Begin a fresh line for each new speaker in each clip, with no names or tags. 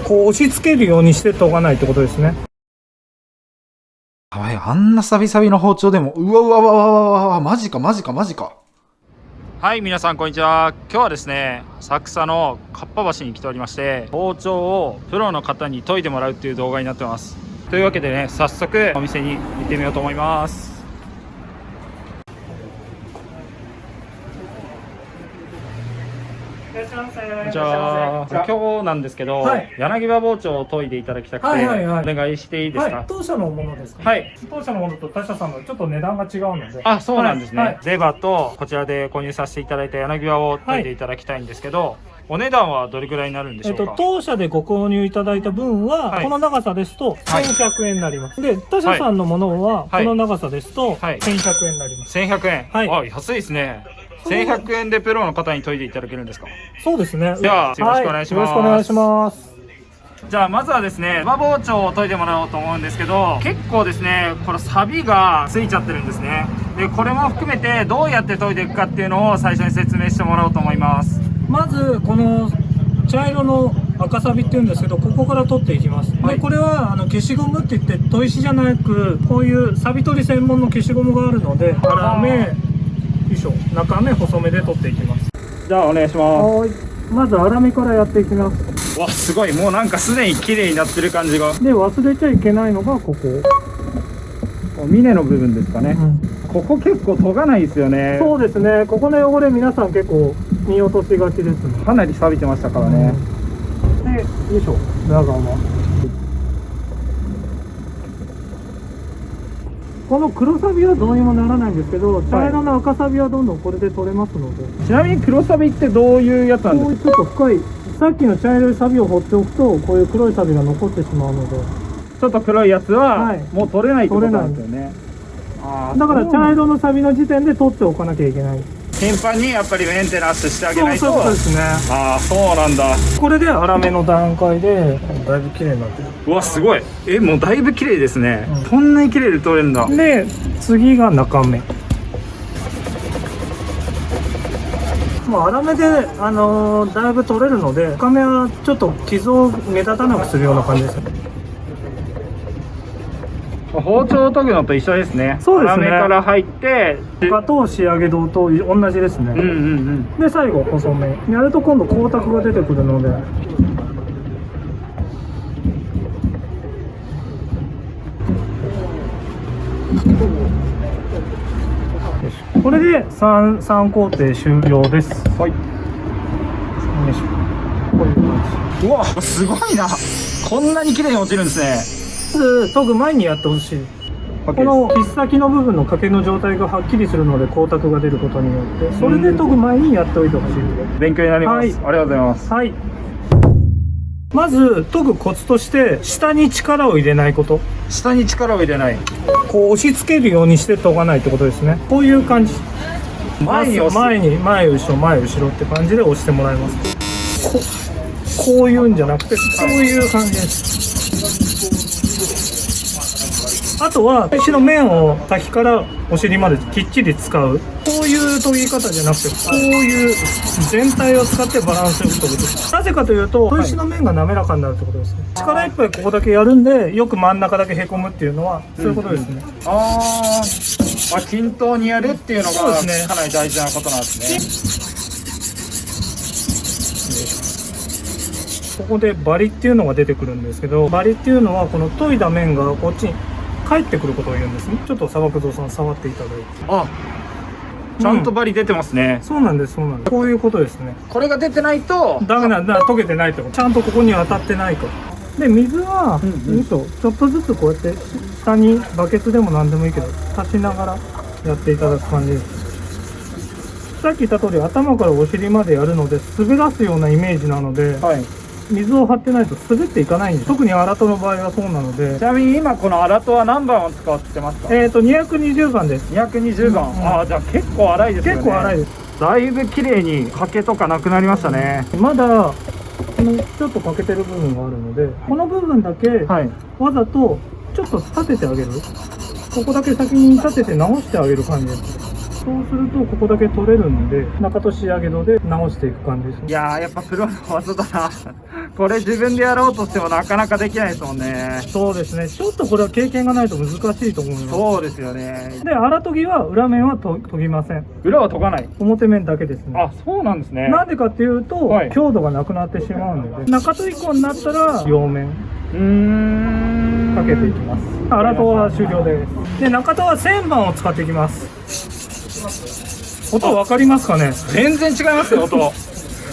こう押し付けるようにして研がないってことですね。
やばい、あんなサビサビの包丁でも、うわうわうわうわうわうわ、マジかマジかマジか。
はい、皆さんこんにちは。今日はですね、浅草のかっぱ橋に来ておりまして、包丁をプロの方に研いでもらうっていう動画になってます。というわけでね、早速お店に行ってみようと思います。
いらっしゃいませ。
こんにちは。今日なんですけど、
はい、
柳刃包丁を研いでいただきたくて、
はいはいはい、
お願いしていいですか？
はい、当社のものですか？
はい。
当社のものと他社さんのちょっと値段が違うので。
あ、そうなんですね。
はいはい、
レバーとこちらで購入させていただいた柳刃を研いでいただきたいんですけど、お値段はどれくらいになるんでしょうか？
当社でご購入いただいた分は、
はい、
この長さですと1100円になります。で、他社さんのものは、この長さですと1100円になります。
1100円。
はい。
あ、安いですね。1100円でプロの方に研いでいただけるんですか？
そうですね。
では、よろしくお願いします。
よろしくお願いします。
じゃあまずはですね、刃包丁を研いでもらおうと思うんですけど、結構ですね、このサビがついちゃってるんですね。で、これも含めてどうやって研いでいくかっていうのを最初に説明してもらおうと思います。
まずこの茶色の赤サビっていうんですけど、ここから取っていきます。
はい、
でこれは消しゴムっていって、砥石じゃなくこういうサビ取り専門の消しゴムがあるので、粗め、よいしょ、中目細めで取っていきます。
じゃあお願いします。
はい、まず粗めからやっていきます。
わ、すごい、もうなんかすでに綺麗になってる感じが。
で、忘れちゃいけないのがここ、
峰の部分ですかね、ここ結構研がないですよね。
そうですね、ここの汚れ皆さん結構見落としがちですね。
かなり錆びてましたからね。
で、よいしょ、裏側、この黒サビはどうにもならないんですけど、茶色の赤サビはどんどんこれで取れますので。
ちなみに黒サビってどういうやつなんですか？
こういうちょっと深い、さっきの茶色いサビを放っておくと、こういう黒いサビが残ってしまうので、
ちょっと黒いやつは、
はい、
もう取れないってことなんですよね。
だから茶色のサビの時点で取っておかなきゃいけない。
頻繁にやっぱりメンテナンスしてあげないと。
そうですね。
ああ、そうなんだ。
これで粗めの段階でだいぶ綺麗になってる。
うわ、すごい。もうだいぶ綺麗ですね。こんなに綺麗で取れるんだ。
で、次が中目。もう粗めで、だいぶ取れるので、中目はちょっと傷を目立たなくするような感じですね。
包丁を研ぐのと一緒ですね。
そうですね。
粗めから入って
中と仕上げ刀と同じですね。で、最後細めやると今度光沢が出てくるので、これで 3工程終了です。はい。よいしょ。こういう感じ。
うわ、すごいな。こんなに綺麗に落ちるんですね。
まず研ぐ前にやってほしい。この切っ先の部分の掛けの状態がはっきりするので、光沢が出ることによって、それで研ぐ前にやっておいてほしい。
勉強になります。はい、ありがとうございます。
はい。まず研ぐコツとして、下に力を入れないこと。
下に力を入れない。
こう押し付けるようにして研がないってことですね。こういう感じ。前に押す。前に、前後ろ前後ろって感じで押してもらいます。こういうんじゃなくて、こういう感じです。あとは石の面を先からお尻まできっちり使う、こういう研ぎ方じゃなくて、こういう全体を使ってバランスよく研ぐ。なぜかというと、砥石の面が滑らかになるってことですね。力いっぱいここだけやるんで、よく真ん中だけへこむっていうのはそういうことですね。
均等にやるっていうのがかなり大事なことなんです
ね。ここでバリっていうのが出てくるんですけど、バリっていうのはこの研いだ面がこっちに返ってくることを言うんですね。ちょっと砂漠蔵さん触っていただいて。
ちゃんとバリ出てますね。
そうなんです、そうなんです。こういうことですね。
これが出てないと
ダメなんだ、溶けてないってこと。ちゃんとここに当たってないから。で、水は、ちょっとずつこうやって下にバケツでも何でもいいけど足しながらやっていただく感じです。さっき言った通り頭からお尻までやるので、滑らすようなイメージなので、水を張ってないと滑っていかないんです。特に荒戸の場合はそうなので。
ちなみに今この荒戸は何番を使ってますか
？220番です。
220番。じゃあ結構粗いですよね。
結構粗いです。
だいぶ綺麗に欠けとかなくなりましたね。
まだちょっと欠けてる部分があるので、この部分だけわざとちょっと立ててあげる。ここだけ先に立てて直してあげる感じです。そうするとここだけ取れるんで、中と仕上げ度で直していく感じです。
いやー、やっぱプロの技だな。これ自分でやろうとしてもなかなかできないですもんね。
そうですね、ちょっとこれは経験がないと難しいと思います。
そうですよね。
で、荒研ぎは裏面は研ぎません。
裏は研がない。
表面だけですね。
あ、そうなんですね。
なんでかっていうと、
はい
強度がなくなってしまうので、中と以降になったら両面かけていきます。荒研は終了です。で、中とは旋盤を使っていきます。音分かりますかね？
全然違いますよ、音。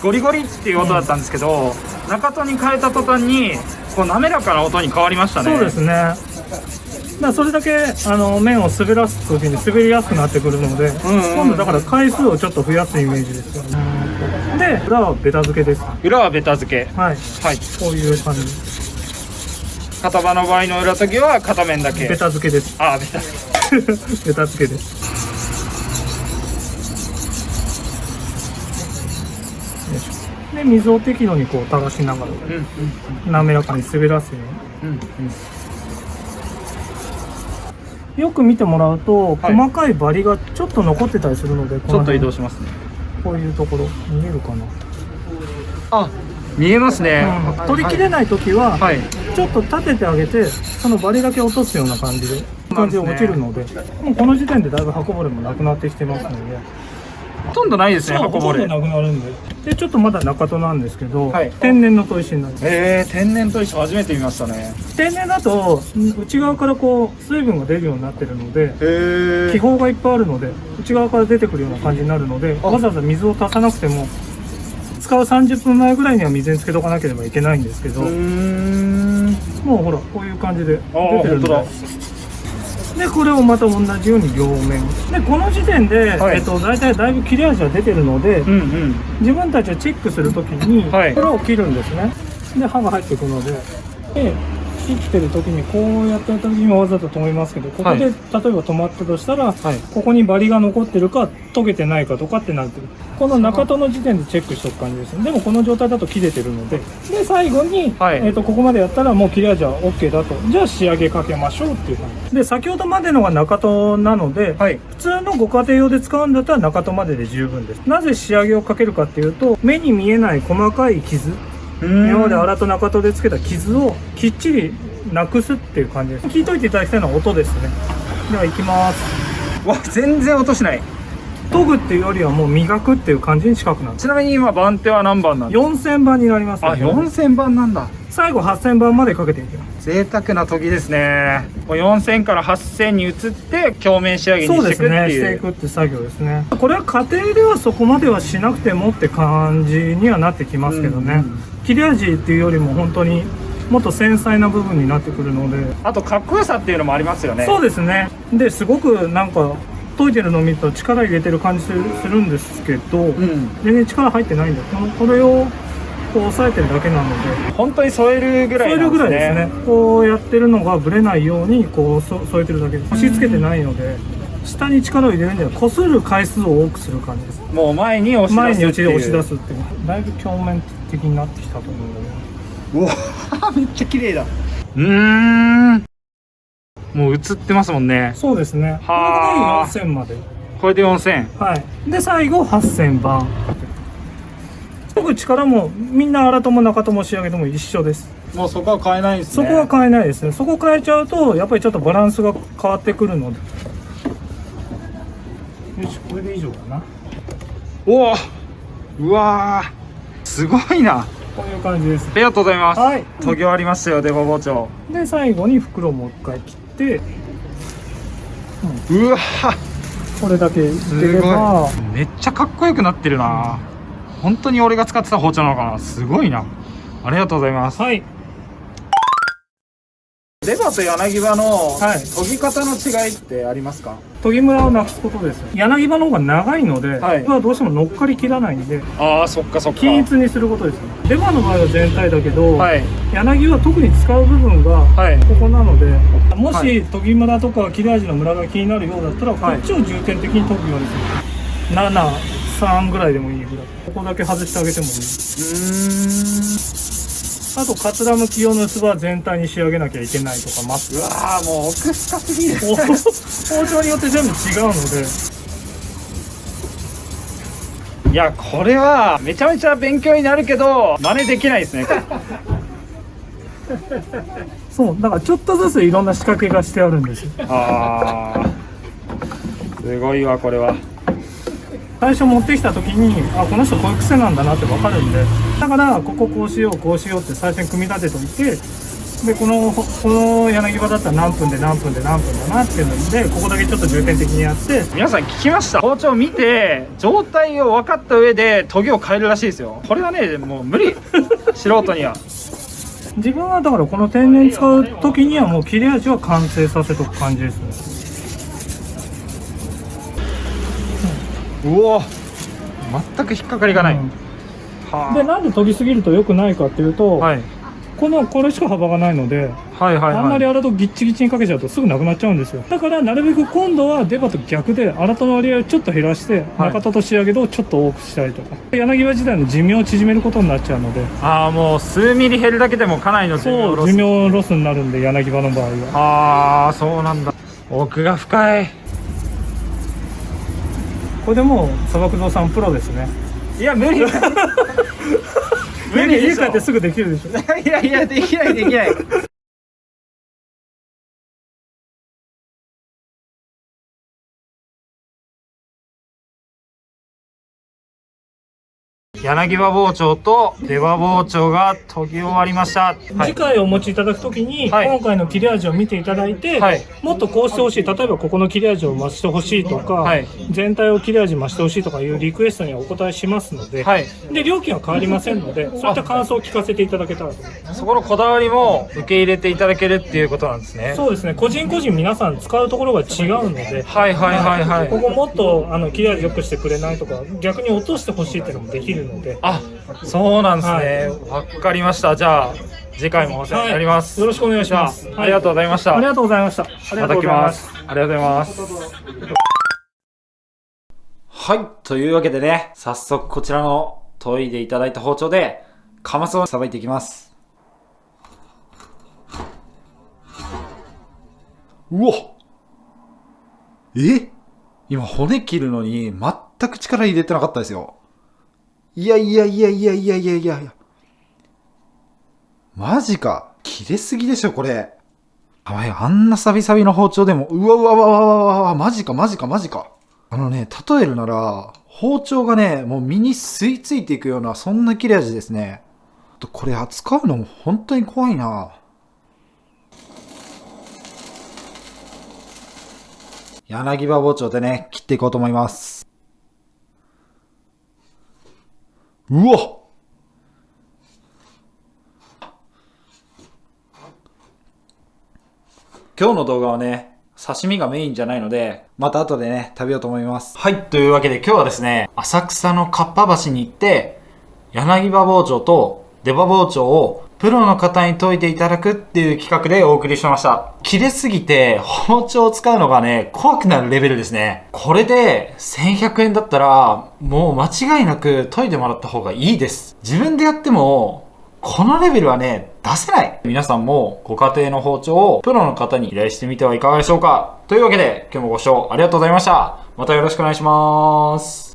ゴリゴリっていう音だったんですけど、中戸に変えた途端にこう滑らかな音に変わりましたね。
そうですね。だからそれだけ面を滑らす時に滑りやすくなってくるので、今度だから回数をちょっと増やすイメージですよね。で、裏はベタ付けです。
裏はベタ付け。
はい。
はい。
こういう感じ。
片刃の場合の裏研ぎは片面だけ。
ベタ付けです。
あ、ベタ付け。
ベタ付けです。で、水を適度にこう垂らしながら滑らかに滑らすように、よく見てもらうと、
はい
細かいバリがちょっと残ってたりするので、
ちょっと移動
し
しますね。
こういうところ見えるかな、
あ、見えますね。
取り切れない時は、
はい。
ちょっと立ててあげて、そのバリだけ落とすような感じで落ちるので、もうこの時点でだいぶ刃こぼれもなくなってきてますので、
ほとんどないですね、
そう
刃こぼれ。
ほとんどなくなるんで。で、ちょっとまだ中戸なんですけど、
はい
天然の砥石になります。
天然砥石初めて見ましたね。
天然だと内側からこう水分が出るようになってるので、
へ
気泡がいっぱいあるので内側から出てくるような感じになるので、
あ
わざわざ水を足さなくても、使う30分前ぐらいには水につけとかなければいけないんですけど、もうほらこういう感じで出てるんで、でこれをまた同じように両面で、この時点で、
はい
大体だいぶ切れ味は出てるので、自分たちをチェックするときに、
はい
これを切るんですね。で刃が入ってくるので、切ってる時にこうやってる時にもわざと止めますけど、ここで、例えば止まったとしたら、ここにバリが残ってるか溶けてないかとかってなってる。この中戸の時点でチェックしとく感じですね。でもこの状態だと切れてるので、で最後に、ここまでやったらもう切れ味は OK だと、じゃあ仕上げかけましょうっていう感じで、先ほどまでのが中戸なので、普通のご家庭用で使うんだったら中戸までで十分です。なぜ仕上げをかけるかっていうと、目に見えない細かい傷、今まで荒と中戸でつけた傷をきっちりなくすっていう感じです。聞いといていただきたいのは音ですね。では行きます。
わ、全然音しない。
研ぐっていうよりはもう磨くっていう感じに近くなる。
ちなみに今番手は何番なんですか
4000番になります、ね。
あ、4000番なんだ。
最後8000番までかけていきます。
贅沢な研ぎですね。もう4000から8000に移って鏡面仕上げにしていくっていう。
そうですね、していくって作業ですね。これは家庭ではそこまではしなくてもって感じにはなってきますけどね。切れ味っていうよりも本当にもっと繊細な部分になってくるので、
あとかっこよさっていうのもありますよね。
そうですね。ですごくなんか研いでるのを見ると力入れてる感じするんですけど、全然力入ってないんで、これをこう押さえてるだけなので、
本当に添えるぐらいなんですね。
添えるぐらいですね。こうやってるのがブレないようにこう添えてるだけです。押し付けてないので、下に力を入れるんじゃなくて、擦る回数を多くする感じです。
もう前に押し出すっていう。
前に押し出すっていう。だいぶ鏡面的になってきたと思うので。
うわめっちゃ綺麗だ。もう映ってますもんね。
そうですね。
は
これで4000まで。
これで4000。
はい。で最後8000番。僕力もみんな荒とも中とも仕上げとも一緒です。
もうそこは変えないんですね。
そこは変えないですね。そこ変えちゃうとやっぱりちょっとバランスが変わってくるので。よし、これで以上かな。
おお、うわー、すごいな。
こういう感じです。
ありがとうございます。
はい。
研ぎ終わりましたよ、出刃包丁。
で最後に袋をもう一回切って、
うわ
これだけいければ、
めっちゃかっこよくなってるな。本当に俺が使ってた包丁なのかな。すごいな。ありがとうございます。
はい。
出刃と柳刃の
はい
研ぎ方の違いってありますか？
研ぎムラをなくすことです。柳刃の方が長いので、
はい
これはどうしても乗っかりきらないんで、
ああ、そっかそっか。
均一にすることですね。出刃の場合は全体だけど、
はい
柳は特に使う部分が
はい
ここなので、も
は
し研ぎムラとか切れ味のムラが気になるようだったら、こっちを重点的に研ぐようにする。7、3ぐらいでもいいぐらい。ここだけ外してあげてもいい。あとカツラムキ用の薄刃は全体に仕上げなきゃいけないとか、マス
うわー、もう奥深すぎる。
包丁によって全部違うので、
いや、これはめちゃめちゃ勉強になるけど真似できないですね。
そうだからちょっとずついろんな仕掛けがしてあるんですよ。
あー、すごいわこれは。
最初持ってきた時にこの人こういう癖なんだなって分かるんで、だからこここうしようこうしようって最初に組み立てといて、でこの柳葉だったら何分で何分で何分だなっていうので、ここだけちょっと重点的にやって。
皆さん聞きました？包丁見て状態を分かった上で研ぎを変えるらしいですよ。これはねもう無理素人には。
自分はだからこの天然使う時にはもう切れ味は完成させとく感じですね。
うお、全く引っかかりがない。はあ
でなんで研ぎすぎると良くないかっていうと、
はい
これしか幅がないので、
はいはい
あんまり
はい。
粗とギッチギチにかけちゃうとすぐなくなっちゃうんですよ。だからなるべく今度は出刃と逆で粗との割合をちょっと減らして、
はい
中田と仕上げ度をちょっと多くしたりとか、柳葉自体の寿命を縮めることになっちゃうので、
ああ、もう数ミリ減るだけでもかなりの寿命を
そう寿命ロスになるんで、柳葉の場合は。
ああ、そうなんだ。奥が深い。
これでもう砂漠堂さんプロですね。
いや無理。無理
家
でしょ。
帰ってすぐできるでしょ。
いやいや、できないできない。柳葉包丁と出刃包丁が研ぎ終わりました。は
次
い。
回お持ちいただくときに、
はい
今回の切れ味を見ていただいて、
はい
もっとこうしてほしい、例えばここの切れ味を増してほしいとか、
はい
全体を切れ味増してほしいとかいうリクエストにはお答えしますので、
はい。
で料金は変わりませんので、そういった感想を聞かせていただけたらと思います。
そこのこだわりも受け入れていただけるっていうことなんですね。
そうですね、個人個人皆さん使うところが違うので、
はいはいはいはい。
ここもっと切れ味良くしてくれないとか、逆に落としてほしいっていうのもできるので、
あ、そうなんですね。わかりました。じゃあ次回もお世話になります。
よろしくお願いします。
じゃあありがとうございました。
ありがとうございました。ありがとうご
また来ま
ざいますす。。
ありがとうございます。はい。というわけでね、早速こちらの研いでいただいた包丁でカマスをさばいていきます。うわ今骨切るのに全く力入れてなかったですよ。いや。マジか。切れすぎでしょ、これ。あんなサビサビの包丁でも、マジか。例えるなら、包丁がね、もう身に吸い付いていくような、そんな切れ味ですね。これ扱うのも本当に怖いな。柳葉包丁でね、切っていこうと思います。うわっ今日の動画はね、刺身がメインじゃないので、また後でね、食べようと思います。はい、というわけで今日はですね、浅草のかっぱ橋に行って、柳葉包丁と出刃包丁をプロの方に研いでいただくっていう企画でお送りしました。切れすぎて包丁を使うのがね、怖くなるレベルですね。これで1100円だったら、もう間違いなく研いでもらった方がいいです。自分でやっても、このレベルはね、出せない。皆さんもご家庭の包丁をプロの方に依頼してみてはいかがでしょうか。というわけで、今日もご視聴ありがとうございました。またよろしくお願いします。